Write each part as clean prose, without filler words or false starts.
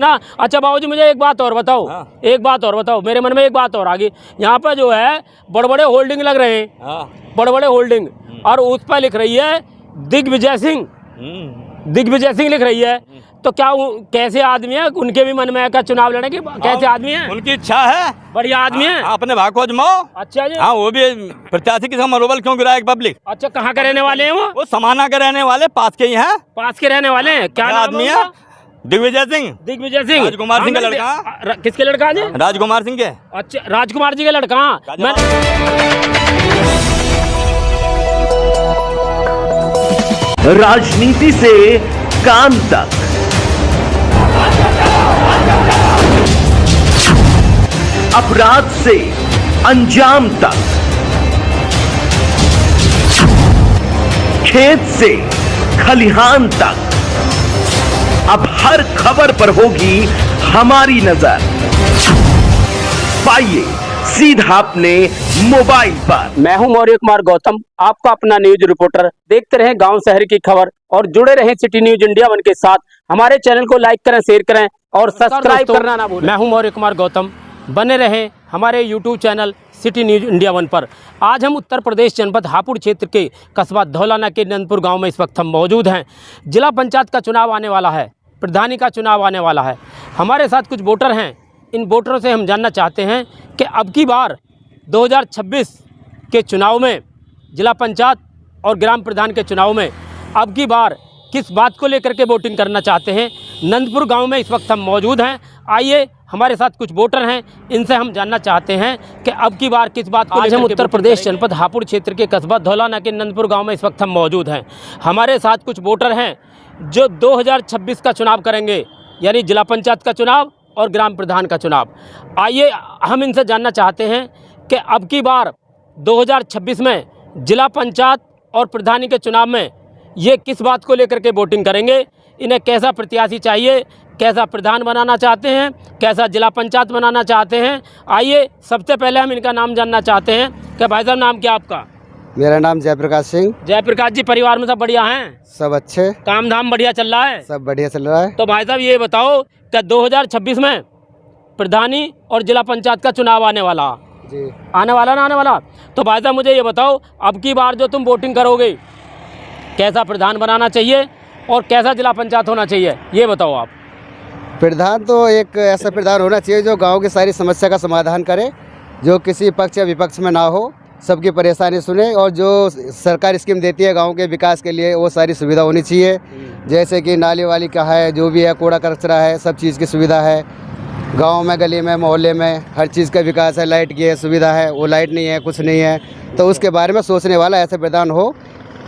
ना। अच्छा बाबूजी मुझे एक बात और बताओ। हाँ। एक बात और बताओ, मेरे मन में एक बात और आ गई। यहाँ पर जो है बड़े बड़े होल्डिंग लग रहे हैं। हाँ। बड़े बड़े होल्डिंग, और उस पर लिख रही है दिग्विजय सिंह। दिग्विजय सिंह लिख रही है। तो क्या कैसे आदमी है, उनके भी मन में है क्या चुनाव लड़ने की? कैसे आदमी है? उनकी इच्छा है, बढ़िया आदमी है। अपने भाग को आजमाओ। अच्छा जी। हाँ, वो भी प्रत्याशी के मनोबल क्यों गिराए पब्लिक। अच्छा, कहाँ के रहने वाले हैं वो समाना के रहने वाले, पास के ही हैं। पास के रहने वाले हैं। क्या आदमी है? दिग्विजय सिंह। दिग्विजय सिंह राजकुमार सिंह का लड़का। किसके लड़का जी? राजकुमार सिंह के। अच्छा, राजकुमार जी का लड़का। राजनीति से काम तक, अपराध से अंजाम तक, खेत से खलिहान तक, अब हर खबर पर होगी हमारी नजर। पाइए सीधा अपने मोबाइल पर। मैं हूं मौर्य कुमार गौतम, आपका अपना न्यूज रिपोर्टर। देखते रहें गांव शहर की खबर और जुड़े रहें सिटी न्यूज इंडिया वन के साथ। हमारे चैनल को लाइक करें, शेयर करें और सब्सक्राइब करना ना भूलें। मैं हूं मौर्य कुमार गौतम, बने रहें हमारे YouTube channel city news India one पर। आज हम उत्तर प्रदेश जनपद हापुड़ क्षेत्र के कस्बा धौलाना के नंदपुर गाँव में इस वक्त हम मौजूद हैं। जिला पंचायत का चुनाव आने वाला है, प्रधानी का चुनाव आने वाला है। हमारे साथ कुछ वोटर हैं। इन वोटरों से हम जानना चाहते हैं कि अब की बार 2026 के चुनाव में, जिला पंचायत और ग्राम प्रधान के चुनाव में अब की बार किस बात को लेकर के वोटिंग करना चाहते हैं। नंदपुर गांव में इस वक्त हम मौजूद हैं। आइए, हमारे साथ कुछ वोटर हैं, इनसे हम जानना चाहते हैं कि अब की बार किस बात को लेकर। आज हम उत्तर प्रदेश जनपद हापुड़ क्षेत्र के कस्बा धौलाना के नंदपुर गाँव में इस वक्त हम मौजूद हैं। हमारे साथ कुछ वोटर हैं जो 2026 का चुनाव करेंगे, यानी जिला पंचायत का चुनाव और ग्राम प्रधान का चुनाव। आइए, हम इनसे जानना चाहते हैं कि अब की बार 2026 में जिला पंचायत और प्रधानी के चुनाव में ये किस बात को लेकर के वोटिंग करेंगे। इन्हें कैसा प्रत्याशी चाहिए, कैसा प्रधान बनाना चाहते हैं, कैसा जिला पंचायत बनाना चाहते हैं। आइए, सबसे पहले हम इनका नाम जानना चाहते हैं कि भाई साहब नाम क्या आपका? मेरा नाम जयप्रकाश सिंह। जयप्रकाश जी, परिवार में सब बढ़िया हैं? सब अच्छे, काम धाम बढ़िया चल रहा है? सब बढ़िया चल रहा है। तो भाई साहब ये बताओ कि 2026 में प्रधानी और जिला पंचायत का चुनाव आने वाला जी। आने वाला। तो भाई साहब मुझे ये बताओ, अब की बार जो तुम वोटिंग करोगे, कैसा प्रधान बनाना चाहिए और कैसा जिला पंचायत होना चाहिए, ये बताओ आप। प्रधान तो एक ऐसा प्रधान होना चाहिए जो गांव की सारी समस्या का समाधान करे, जो किसी पक्ष या विपक्ष में ना हो, सबकी परेशानी सुने और जो सरकार स्कीम देती है गांव के विकास के लिए वो सारी सुविधा होनी चाहिए। जैसे कि नाली वाली का है, जो भी है, कूड़ा कचरा है, सब चीज़ की सुविधा है गांव में, गली में, मोहल्ले में, हर चीज़ का विकास है। लाइट की है सुविधा है, वो लाइट नहीं है, कुछ नहीं है, तो उसके बारे में सोचने वाला ऐसा प्रधान हो।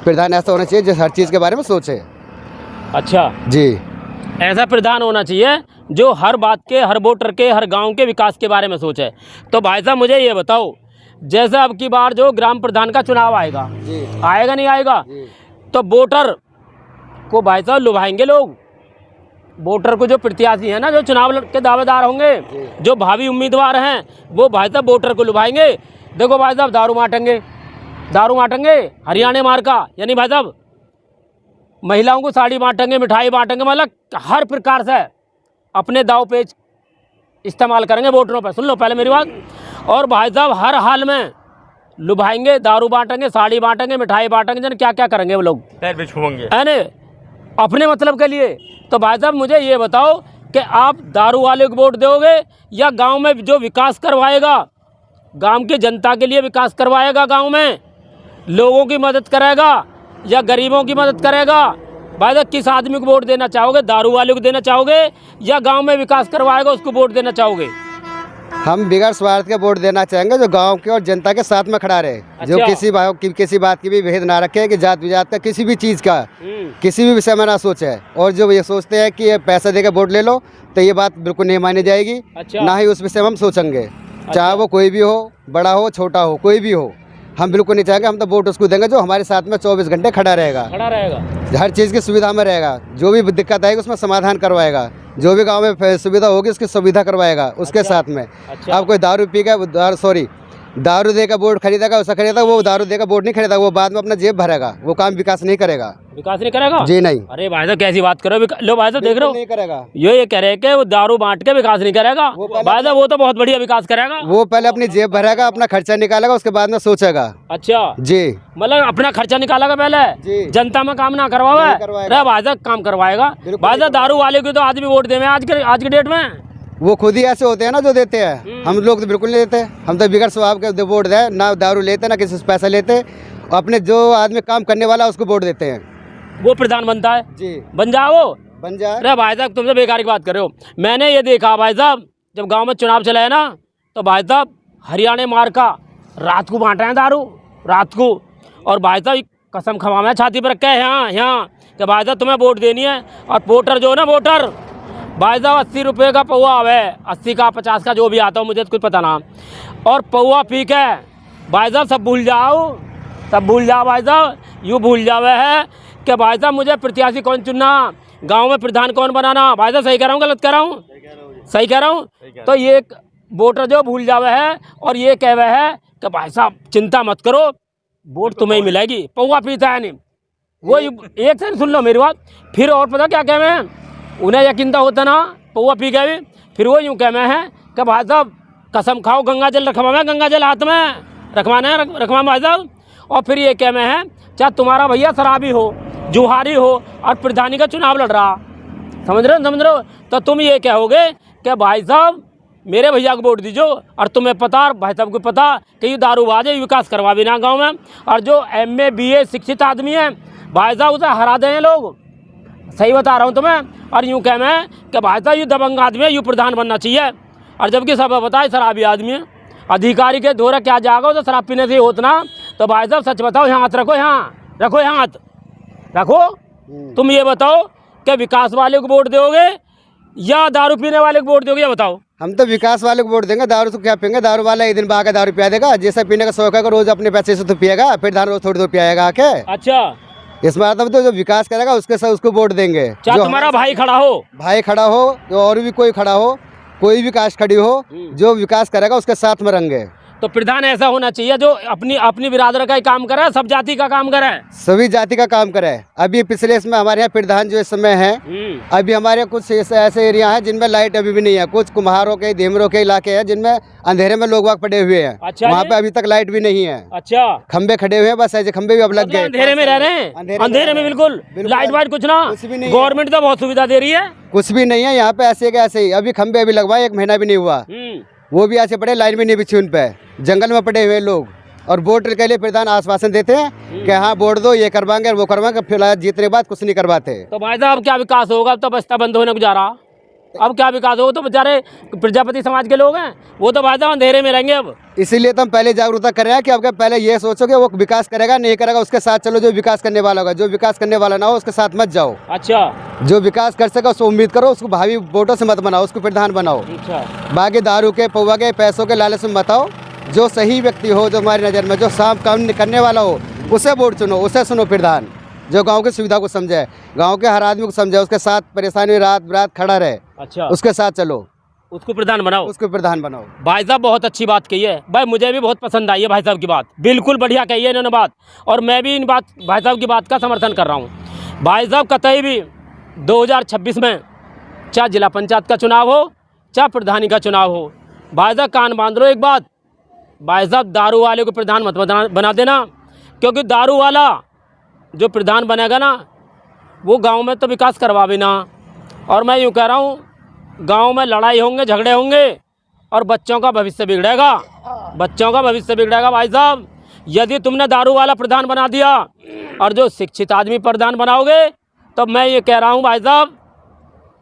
प्रधान ऐसा होना चाहिए जो हर चीज़ के बारे में सोचे। अच्छा जी, ऐसा प्रधान होना चाहिए जो हर बात के, हर वोटर के, हर गांव के विकास के बारे में सोचे। तो भाई साहब मुझे ये बताओ, जैसे अब की बार जो ग्राम प्रधान का चुनाव आएगा, आएगा नहीं आएगा, तो वोटर को भाई साहब लुभाएंगे लोग। वोटर को जो प्रत्याशी है ना, जो चुनाव के दावेदार होंगे, जो भावी उम्मीदवार हैं, वो भाई साहब वोटर को लुभाएंगे। देखो भाई साहब, दारू बांटेंगे हरियाणा मार्का, यानी भाई साहब महिलाओं को साड़ी बांटेंगे, मिठाई बांटेंगे, मतलब हर प्रकार से अपने दाव पेच इस्तेमाल करेंगे वोटरों पर। सुन लो पहले मेरी बात। और भाई साहब हर हाल में लुभाएंगे, दारू बांटेंगे, साड़ी बांटेंगे, मिठाई बांटेंगे, जन क्या क्या करेंगे वो लोग, पैर भी छुएंगे, है न, अपने मतलब के लिए। तो भाई साहब मुझे ये बताओ कि आप दारू वाले को वोट दोगे या गांव में जो विकास करवाएगा, गांव की जनता के लिए विकास करवाएगा, गांव में लोगों की मदद करेगा या गरीबों की मदद करेगा? भाई साहब किस आदमी को वोट देना चाहोगे? दारू वाले को देना चाहोगे या गांव में विकास करवाएगा उसको वोट देना चाहोगे? हम बिगड़ स्वार्थ का वोट देना चाहेंगे जो गांव के और जनता के साथ में खड़ा रहे। अच्छा। जो किसी बात की भी भेद ना रखे, कि जात विजात का, किसी भी चीज़ का, किसी भी विषय में ना सोचे। और जो ये सोचते हैं कि पैसा देकर वोट ले लो, तो ये बात बिल्कुल नहीं मानी जाएगी। अच्छा। ना ही उस विषय में हम सोचेंगे। चाहे वो कोई भी हो, बड़ा हो, छोटा हो, कोई भी हो, हम बिल्कुल नहीं चाहेंगे। हम तो वोट उसको देंगे जो हमारे साथ में 24 घंटे खड़ा रहेगा, हर चीज़ की सुविधा में रहेगा। जो भी दिक्कत आएगी उसमें समाधान करवाएगा, जो भी गांव में सुविधा होगी उसकी सुविधा करवाएगा उसके साथ में। अच्छा। अब कोई दारू पी गया, दारू देकर वोट खरीदेगा, उसका खरीदेगा, वो दारू देकर वोट नहीं खरीदेगा, वो बाद में अपना जेब भरेगा, वो काम विकास नहीं करेगा। विकास नहीं करेगा जी नहीं। अरे भाई साहब कैसी बात करो, लो भाई साहब देख रहे हो नहीं करेगा। ये कह रहे हैं कि वो दारू बांट के विकास नहीं करेगा। भाई साहब वो तो बहुत बढ़िया विकास करेगा। वो पहले अपनी जेब भरेगा, अपना खर्चा निकालेगा, उसके बाद में सोचेगा। अच्छा जी, मतलब अपना खर्चा निकालेगा पहले, जी। जनता में काम ना करवावे, अरे भाई साहब काम करवाएगा। भाई साहब दारू वाले को तो आदमी वोट देवे आज के डेट में। वो खुद ही ऐसे होते हैं ना जो देते हैं, हम लोग तो बिल्कुल नहीं देते। हम तो बिगड़ स्वभाव के वोट दे, ना दारू लेते ना किसी से पैसा लेते, अपने जो आदमी काम करने वाला उसको वोट देते हैं। वो प्रधान बनता है जी, बन जाओ बन जाए। अरे भाई साहब तुम तो बेकार की बात कर रहे हो। मैंने ये देखा भाई साहब जब गांव में चुनाव चला है ना, तो भाई साहब हरियाणा मार का रात को बांट रहे हैं दारू रात को। और भाई साहब कसम खवाना छाती पर रखे यहाँ कि भाई साहब तुम्हें वोट देनी है। और वोटर जो है ना वोटर भाई साहब 80 रुपये का पौवा आवे, 80 का 50 का जो भी आता हो मुझे तो कुछ पता ना। और पौवा पी के भाई साहब सब भूल जाओ भाई साहब, यूँ भूल जावे है कि भाई साहब मुझे प्रत्याशी कौन चुनना, गांव में प्रधान कौन बनाना। भाई साहब सही कह रहा हूँ गलत कह रहा हूँ? सही कह रहा हूँ। तो ये वोटर जो भूल जावे है और ये कह रहे है कि भाई साहब चिंता मत करो वोट तुम्हें ही मिलेगी। पौवा पीता है नहीं वो, एक से सुन लो मेरी बात। फिर और पता क्या कह रहे हैं, उन्हें यकीन तो होता ना पौवा पी गए, फिर वो यूँ कह रहे हैं कि भाई साहब कसम खाओ गंगा जल रखवाना, गंगा जल हाथ में रखवाना है रखवा भाई साहब। और फिर ये कह रहे हैं चाहे तुम्हारा भैया शराबी हो जुहारी हो और प्रधानी का चुनाव लड़ रहा, समझ रहे हो, तो तुम ये कहोगे कि भाई साहब मेरे भैया को वोट दीजिए। और तुम्हें पता भाई साहब को पता कि ये दारूबाज है, विकास करवा भी ना गाँव में। और जो MA BA शिक्षित आदमी है भाई साहब उसे हरा दें लोग, सही बता रहा हूँ तुम्हें। और यूँ कह मैं कि भाई साहब ये दबंग आदमी है, यूँ प्रधान बनना चाहिए। और जबकि सब बताए शराबी आदमी है, अधिकारी के दौरा क्या जाएगा तो शराब पीने से ही होतना। तो भाई साहब सच बताओ, यहाँ हाथ रखो, यहाँ रखो, यहाँ हाथ रखो। तुम ये बताओ कि विकास वाले को वोट दोगे या दारू पीने वाले को वोट दोगे, ये बताओ। हम तो विकास वाले को वोट देंगे, दारू तो क्या पियेंगे, दारू वाला एक दिन बाहर दारू पिया देगा, जैसा पीने का शौक है रोज अपने पैसे से तो पिएगा, फिर दारू रोज थोड़ी देर पियाएगा आके। अच्छा इस बार तो जो विकास करेगा उसके साथ उसको वोट देंगे। चाहे तुम्हारा भाई खड़ा हो और भी कोई खड़ा हो, कोई भी कास्ट खड़ी हो, जो विकास करेगा उसके साथ में रहेंगे। तो प्रधान ऐसा होना चाहिए जो अपनी बिरादर का ही काम करे, सब जाति का काम करे, सभी जाति का काम करे। अभी पिछले इसमें हमारे यहाँ प्रधान जो इस समय है, अभी हमारे कुछ ऐसे एरिया हैं जिनमें लाइट अभी भी नहीं है, कुछ कुम्हारों के धेमरों के इलाके हैं जिनमें अंधेरे में लोग वाक पड़े हुए हैं। अच्छा, वहाँ पे अभी तक लाइट भी नहीं है। अच्छा, खंबे खड़े हुए हैं, बस ऐसे खंबे भी अब लग गए, अंधेरे में रह रहे हैं, अंधेरे में बिल्कुल लाइट वाइट कुछ ना, कुछ भी नहीं। गवर्नमेंट तो बहुत सुविधा दे रही है, कुछ भी नहीं है यहाँ पे, ऐसे के ऐसे ही। अभी खंबे अभी लगवाए, 1 महीना भी नहीं हुआ, वो भी ऐसे पड़े, लाइन भी नहीं बिछी उन पे, जंगल में पड़े हुए लोग। और वोट के लिए प्रधान आश्वासन देते हैं कि हाँ वोट दो, ये करवाएंगे वो करवाएंगे, फिर जीतने के बाद कुछ नहीं करवाते। तो भाई साहब अब क्या विकास होगा, अब तो बस्ता बंद होने को जा रहा, अब क्या विकास होगा। तो बेचारे प्रजापति समाज के लोग हैं, वो तो भाई साहब अंधेरे में रहेंगे अब। इसीलिए तो हम पहले जागरूकता कर रहे हैं कि अब पहले ये सोचो कि वो विकास करेगा नहीं करेगा, उसके साथ चलो। जो विकास करने वाला होगा, जो विकास करने वाला ना हो उसके साथ मत जाओ। अच्छा, जो विकास कर सका उसको उम्मीद करो, उसको भावी वोटों से मत बनाओ, उसको प्रधान बनाओ। अच्छा, बाकी दारू के पौवा के पैसों के लालच में मत आओ। जो सही व्यक्ति हो, जो हमारी नज़र में जो साफ काम करने वाला हो, उसे वोट चुनो, उसे सुनो प्रधान, जो गांव की सुविधा को समझे, गांव के हर आदमी को समझे, उसके साथ परेशानी रात रात खड़ा रहे। अच्छा, उसके साथ चलो, उसको प्रधान बनाओ, उसको प्रधान बनाओ। भाई साहब बहुत अच्छी बात कही है भाई, मुझे भी बहुत पसंद आई है भाई साहब की बात, बिल्कुल बढ़िया कही है इन्होंने बात। और मैं भी इन बात भाई साहब की बात का समर्थन कर रहा हूँ। भाई साहब कतई भी 2026 में चाहे जिला पंचायत का चुनाव हो, चाहे प्रधानी का चुनाव हो, भाई साहब कान बांध लो एक बात, भाई साहब दारू वाले को प्रधान मत बना देना, क्योंकि दारू वाला जो प्रधान बनेगा ना वो गांव में तो विकास करवा भी ना। और मैं यूँ कह रहा हूँ गांव में लड़ाई होंगे, झगड़े होंगे और बच्चों का भविष्य बिगड़ेगा, बच्चों का भविष्य बिगड़ेगा। भाई साहब यदि तुमने दारू वाला प्रधान बना दिया और जो शिक्षित आदमी प्रधान बनाओगे, तो मैं ये कह रहा हूँ भाई साहब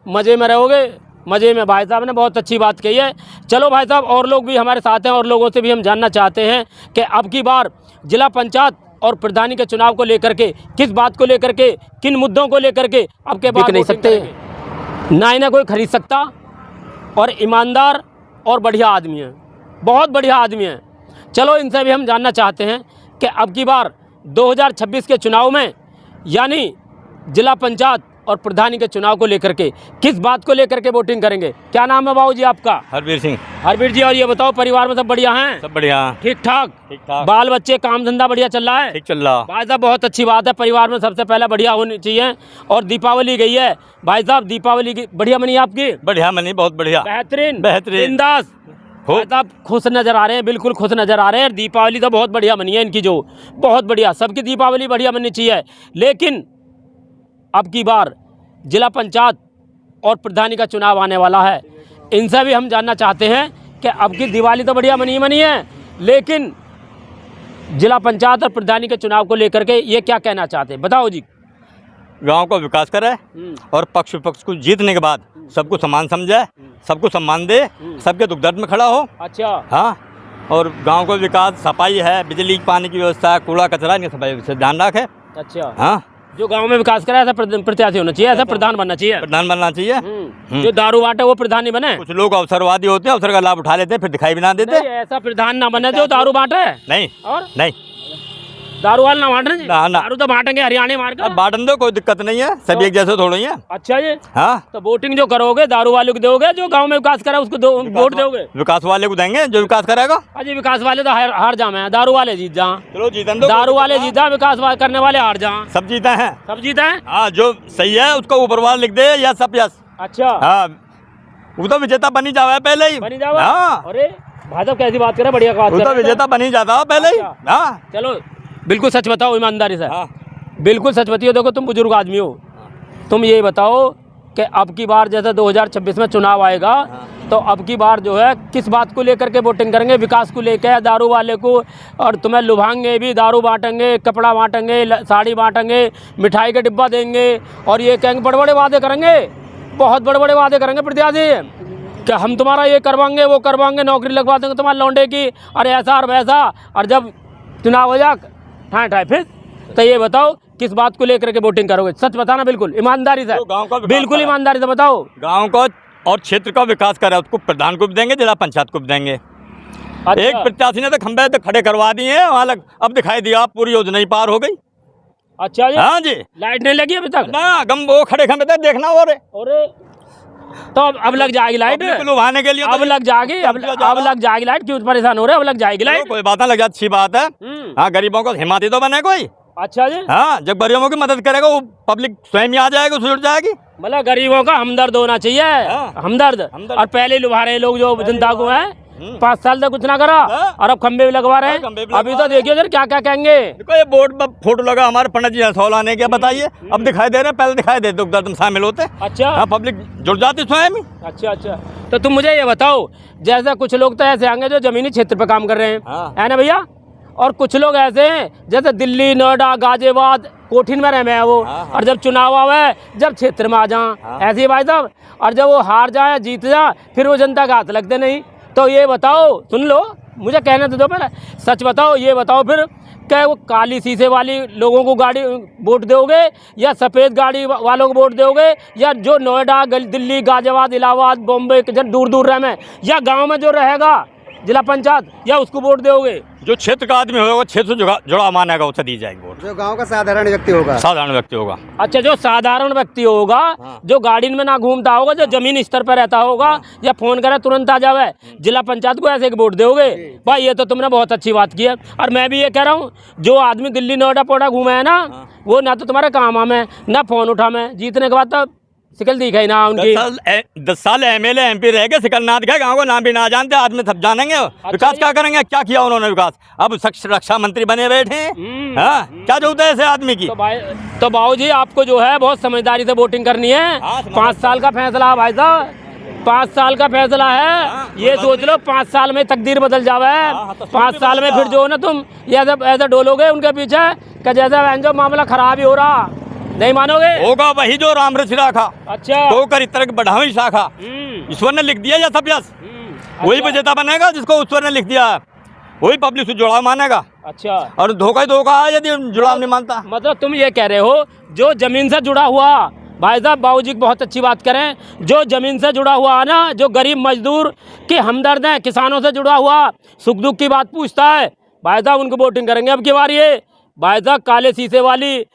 मज़े में रहोगे, मज़े में। भाई साहब ने बहुत अच्छी बात कही है। चलो भाई साहब और लोग भी हमारे साथ हैं, और लोगों से भी हम जानना चाहते हैं कि अब की बार जिला पंचायत और प्रधानी के चुनाव को लेकर के, किस बात को लेकर के, किन मुद्दों को लेकर के अब के बाद नहीं सकते, ना इन्हें कोई खरीद सकता, और ईमानदार और बढ़िया आदमी है, बहुत बढ़िया आदमी है। चलो इनसे भी हम जानना चाहते हैं कि अब की बार 2026 के चुनाव में, यानी जिला पंचायत और प्रधानी के चुनाव को लेकर के किस बात को लेकर के वोटिंग करेंगे? क्या नाम है बाबू जी आपका? हरबीर सिंह। हरबीर जी, और ये बताओ परिवार में सब बढ़िया हैं? सब बढ़िया। ठीक ठाक? ठीक ठाक। बाल बच्चे काम धंधा बढ़िया चल रहा है? ठीक चल रहा। भाई साहब बहुत अच्छी बात है, परिवार में सबसे पहले बढ़िया होनी चाहिए। और दीपावली गई है भाई साहब, दीपावली की बढ़िया मनी आपकी? बढ़िया मनी, बहुत बढ़िया, बेहतरीन बेहतरीन। बिंदास। भाई साहब खुश नजर आ रहे हैं, बिल्कुल खुश नजर आ रहे हैं। दीपावली तो बहुत बढ़िया मनी है इनकी, जो बहुत बढ़िया, सबकी दीपावली बढ़िया मननी चाहिए। लेकिन अब की बार जिला पंचायत और प्रधानी का चुनाव आने वाला है, इनसे भी हम जानना चाहते हैं कि अब की दिवाली तो बढ़िया मनी है, लेकिन जिला पंचायत और प्रधानी के चुनाव को लेकर के ये क्या कहना चाहते हैं, बताओ जी। गांव को विकास करे और पक्ष विपक्ष को जीतने के बाद सबको समान समझे, सबको सम्मान दे, सबके दुख दर्द में खड़ा हो। अच्छा। हाँ, और गांव को विकास, सफाई है, बिजली पानी की व्यवस्था, कूड़ा कचरा, इनकी सफाई से ध्यान रखे। अच्छा। हाँ, जो गांव में विकास करे ऐसा प्रत्याशी होना चाहिए, ऐसा प्रधान बनना चाहिए। प्रधान बनना चाहिए। जो दारू बांटे वो प्रधान नहीं बने। कुछ लोग अवसरवादी होते हैं, अवसर का लाभ उठा लेते हैं, फिर दिखाई भी ना देते। नहीं, ऐसा प्रधान ना बने जो दारू बांटे। नहीं और नहीं, दारू वाले ना बांटे जी? ना, ना। दारू तो बांटेंगे हरियाणा मार अब बांटन दो, कोई दिक्कत नहीं है, सब एक जैसे थोड़े ही है। अच्छा जी। हाँ, तो वोटिंग जो करोगे दारू वाले को दोगे, जो गांव में विकास करा उसको वोट दोगे? विकास वाले को देंगे जो विकास करेगा। अजी विकास वाले तो हार जाए, दारू वाले जीत जा। चलो जीतन दो, दारू वाले जीत जा, विकास करने वाले हार जा। सब जीते हैं। सब जीते हैं। हाँ, जो सही है उसको ऊपर वाला लिख दे या सब यस। अच्छा। हाँ, वो तो विजेता बनी जावा पहले ही। बनी जावा। हाँ, अरे भाई साहब कैसी बात करे, बढ़िया बात वो तो विजेता बनी जाता पहले ही। अच्छा। हाँ, चलो बिल्कुल सच बताओ ईमानदारी से। हाँ। बिल्कुल सच बताइए, देखो तुम बुजुर्ग आदमी हो, तुम ये बताओ कि अब की बार जैसे 2026 में चुनाव आएगा, तो अब की बार जो है किस बात को लेकर के वोटिंग करेंगे? विकास को लेकर, दारू वाले को, और तुम्हें लुभाएंगे भी, दारू बांटेंगे, कपड़ा बांटेंगे, साड़ी बांटेंगे, मिठाई का डिब्बा देंगे, और ये कहेंगे बड़े बड़े वादे करेंगे, बहुत बड़े बड़े वादे करेंगे प्रत्याशी कि हम तुम्हारा ये करवाएंगे, वो करवाएंगे, नौकरी लगवा देंगे तुम्हारे लौंडे की, और ऐसा और वैसा। और जब चुनाव हो जा ठाए फिर तो ये बताओ किस बात को लेकर के वोटिंग करोगे? सच बताना, बिल्कुल ईमानदारी से, बिल्कुल ईमानदारी से बताओ। गांव को और क्षेत्र का विकास करे, उसको प्रधान को भी देंगे, जिला पंचायत को भी देंगे। अच्छा। एक प्रत्याशी ने तो खंबे तो खड़े करवा दिए हैं वहाँ, अब दिखाई दिया पूरी योजना ही पार हो गई। अच्छा जी। हाँ जी। लाइट नहीं लगी अभी तक? ना, गम वो खड़े खंबे थे, देखना हो रहे। अरे तो अब लग जाएगी लाइट, लुभाने के लिए। अब लग जाएगी, अब लग जाएगी लाइट, क्यों परेशान हो रहे? अब लग जाएगी लाइट। कोई बात ना लग जाती, अच्छी बात है। हाँ, गरीबों को हिम्मती तो बने कोई। अच्छा जी। हाँ, जब गरीबों की मदद करेगा वो पब्लिक स्वयं ही आ जाएगी, जुड़ जाएगी। मतलब गरीबों का हमदर्द होना चाहिए। हाँ। हमदर्द। और पहले लुभा रहे लोग जो जनता को है, 5 साल तक कुछ ना करा, और अब खंबे भी लगवा रहे हैं। अभी तो देखिए सर क्या क्या कहेंगे। देखो ये बोर्ड पर फोटो लगा हमारे पंडित जी हसौला ने, क्या बताइए, अब दिखाई दे रहे हैं, पहले दिखाई देते दर्द में शामिल होते। अच्छा। हाँ, पब्लिक जुड़ जाती स्वयं ही। अच्छा अच्छा। तो तुम मुझे ये बताओ, जैसे कुछ लोग तो ऐसे आएंगे जो जमीनी क्षेत्र पे काम कर रहे हैं, हाँ। है ना भैया, और कुछ लोग ऐसे हैं जैसे दिल्ली, नोएडा, गाजियाबाद, कोठीन में रहे हैं वो। हाँ। और जब चुनाव आवे, जब क्षेत्र में आ जाए, हाँ। ऐसे ही भाई साहब, और जब वो हार जाए, जीत जाए, फिर वो जनता का हाथ लगते नहीं। तो ये बताओ, सुन लो, मुझे कहने तो दो पहले, सच बताओ, ये बताओ फिर क्या वो काली शीशे वाली लोगों को गाड़ी वोट दोगे, या सफ़ेद गाड़ी वालों को वोट दोगे, या जो नोएडा, दिल्ली, गाजियाबाद, इलाहाबाद, बॉम्बे जब दूर दूर रहे में, या गांव में जो रहेगा जिला पंचायत, या उसको वोट दोगे? जो क्षेत्र का आदमी होगा, क्षेत्र से जुड़ा मानेगा, उसे दी जाएगी वोट। जो गांव का साधारण व्यक्ति होगा। साधारण व्यक्ति होगा। अच्छा, जो साधारण व्यक्ति होगा, हाँ। जो गाड़ी में ना घूमता होगा, जो जमीन स्तर पर रहता होगा, या फोन करे तुरंत आ जावे, जिला पंचायत को ऐसे वोट दोगे? भाई ये तो तुमने बहुत अच्छी बात की है। और मैं भी ये कह रहा हूँ, जो आदमी दिल्ली, नोएडा, पोडा घूमे है ना, वो ना तो तुम्हारे काम आमे, ना फोन उठा में, जीतने के बाद तो शिकल दिखाई ना उनकी। 10 साल एमएलए एमपी रह गए, शिकल ना दिखाए, गाँव को नाम भी ना जानते, आदमी सब जानेंगे। विकास क्या करेंगे? क्या किया उन्होंने विकास? अब रक्षा मंत्री बने बैठे हैं। हाँ, क्या जरूरत है ऐसे आदमी की? तो बाबू जी आपको जो है बहुत समझदारी से वोटिंग करनी है। 5 साल का फैसला है भाई साहब, 5 साल का फैसला है। ये सोच लो 5 साल में तकदीर बदल जावे। 5 साल में फिर जो है ना तुम ये ऐसा डोलोगे उनके पीछे कि जैसा जो मामला खराब ही हो रहा, नहीं मानोगे? होगा वही जो राम रचि राखा। अच्छा। तो कर इतर बढ़ावी शाखा, ईश्वर ने लिख दिया या सब यस, वही विजेता बनेगा जिसको ईश्वर ने लिख दिया, वही पब्लिक से जुड़ाव मानेगा। अच्छा। और धोखा ही धोखा है यदि जुड़ाव नहीं मानता। मतलब तुम ये कह रहे हो जो जमीन से जुड़ा हुआ, भाई साहब बाबूजी बहुत अच्छी बात करें, जो जमीन से जुड़ा हुआ है ना, जो गरीब मजदूर के हमदर्द हैं, किसानों से जुड़ा हुआ, सुख दुख की बात पूछता है, भाई साहब उनको वोटिंग करेंगे अब की बार। ये भाई साहब काले शीशे वाली,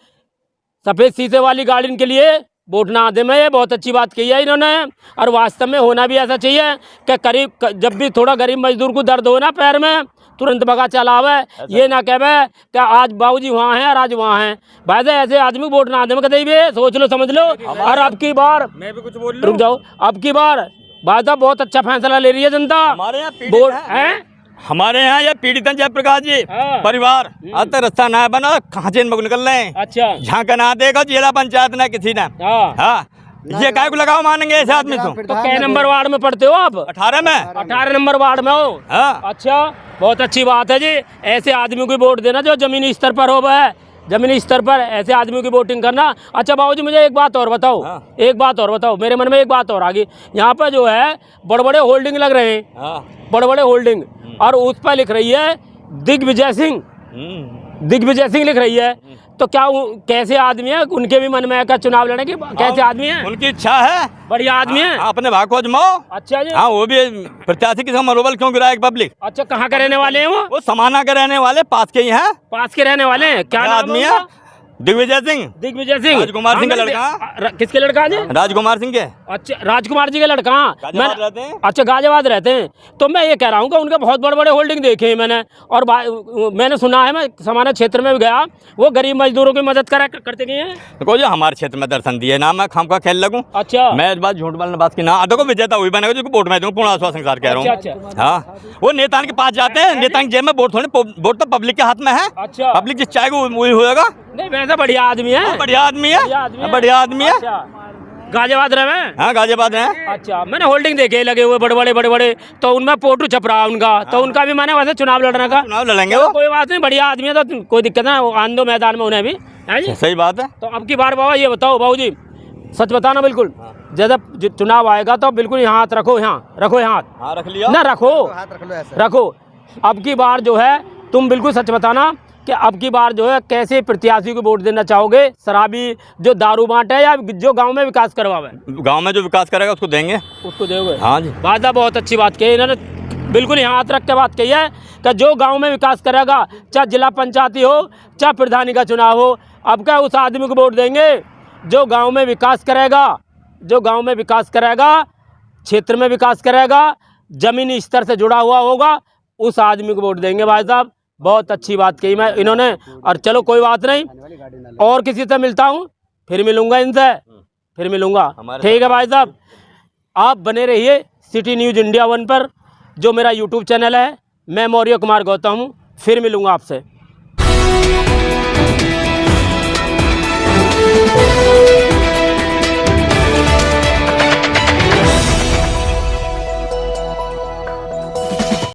सफ़ेद शीशे वाली गाड़ी के लिए वोट ना दे में, ये बहुत अच्छी बात की है इन्होंने। और वास्तव में होना भी ऐसा चाहिए कि करीब जब भी थोड़ा गरीब मजदूर को दर्द हो ना पैर में, तुरंत भगा चलावे, ये ना कहे कि आज बाबूजी वहाँ हैं और आज वहाँ हैं। भाई साहब ऐसे आदमी को वोट ना दे में कहीं भी, सोच लो समझ लो। और अब की बार मैं भी कुछ बोल रुक जाओ, अब की बार भाई साहब बहुत अच्छा फैसला ले रही है जनता। हमारे यहाँ वोट है, हमारे यहाँ ये पीड़ित हैं जयप्रकाश जी हाँ। परिवार आज तक रास्ता ना बना, कहाँ चैन में निकल रहे हैं। अच्छा झांका ना देखो जिला पंचायत ना किसी ने। हाँ। हाँ ये काय को लगाओ मानेंगे ऐसे आदमी तो कै नंबर वार्ड में पढ़ते हो आप? 18 में 18 नंबर वार्ड में हो। हाँ। अच्छा बहुत अच्छी बात है जी, ऐसे आदमी को वोट देना जो जमीनी स्तर पर हो है, जमीनी स्तर पर ऐसे आदमियों की वोटिंग करना। अच्छा बाबूजी मुझे एक बात और बताओ, हाँ। एक बात और बताओ, मेरे मन में एक बात और आ गई। यहाँ पर जो है बड़े बड़े होल्डिंग लग रहे हैं, हाँ। बड़े बड़े होल्डिंग, और उस पर लिख रही है दिग्विजय सिंह, दिग्विजय सिंह लिख रही है। तो क्या कैसे आदमी है, उनके भी मन में है का चुनाव लड़ने की, कैसे आदमी है? उनकी इच्छा है, बढ़िया आदमी है। अपने भाग को आजमाओ। अच्छा जी। हाँ वो भी प्रत्याशी किसी मनोबल क्यों गिराए पब्लिक। अच्छा कहाँ के रहने वाले हैं वो समाना के रहने वाले, पास के ही हैं, पास के रहने वाले हैं। क्या नाम आदमी है है? उनका? दिग्विजय सिंह। दिग्विजय सिंह राजकुमार सिंह का लड़का। किसके लड़का है? राजकुमार सिंह के। अच्छा राजकुमार जी के लड़का। गाजियाबाद रहते हैं। अच्छा गाजियाबाद रहते हैं। तो मैं ये कह रहा हूँ कि उनके बहुत बड़े बड़े होल्डिंग देखे हैं मैंने, और मैंने सुना है, मैं समाना क्षेत्र में भी गया, वो गरीब मजदूरों की मदद करते गए हैं। देखो जो हमारे क्षेत्र में दर्शन दिए ना, मैं खाम का खेल लगूं। अच्छा मैं इस बात झूठ बोलने बात की ना, देखो विजेता वही बनेगा जो वोट में दूंगा, पूर्ण आश्वासन संसार कह रहा अच्छा, हूँ। हाँ वो नेता के पास जाते हैं, नेता की जेब में वोट थोड़ी, वोट तो पब्लिक के हाथ में है। अच्छा पब्लिक जिस चाहेगा वही होगा। नहीं वैसे बढ़िया आदमी है, बढ़िया आदमी है, बढ़िया आदमी है। अच्छा गाजियाबाद रहे हैं? हाँ गाजियाबाद है। अच्छा मैंने होल्डिंग देखे लगे हुए बड़े बड़े, तो उनमें फोटो छप रहा उनका, तो उनका भी मैंने वैसे चुनाव लड़ने का। चुनाव लड़ेंगे तो वो, कोई बात नहीं, बढ़िया आदमी है तो कोई दिक्कत ना, आन दो मैदान में उन्हें भी, है जी। सही बात है। तो अब की बार बाबा ये बताओ बाबूजी, सच बताना बिल्कुल, जब चुनाव आएगा तो बिल्कुल यहाँ हाथ रखो, यहाँ रखो, यहाँ हाँ रख लिया ना, रखो हाथ रख लो ऐसे। रखो। अब की बार जो है तुम बिल्कुल सच बताना कि अब की बार जो है कैसे प्रत्याशी को वोट देना चाहोगे, शराबी जो दारू बांटे या जो गांव में विकास करवावे? गांव में जो विकास करेगा उसको देंगे, उसको दोगे। हाँ जी। बात बहुत अच्छी बात कही इन्होंने, बिल्कुल यहाँ हाथ रख के बात कही है कि जो गांव में विकास करेगा, चाहे जिला पंचायती हो चाहे प्रधानी का चुनाव हो, अब क्या उस आदमी को वोट देंगे जो गाँव में विकास करेगा, जो गाँव में विकास करेगा, क्षेत्र में विकास करेगा, जमीनी स्तर से जुड़ा हुआ होगा, उस आदमी को वोट देंगे। भाई साहब बहुत अच्छी बात कही मैं इन्होंने। और चलो कोई बात नहीं, और किसी से मिलता हूँ, फिर मिलूंगा इनसे, फिर मिलूंगा। ठीक है भाई साहब, आप बने रहिए सिटी न्यूज़ इंडिया 1 पर, जो मेरा यूट्यूब चैनल है। मैं मौर्य कुमार गौतम हूँ, फिर मिलूंगा आपसे।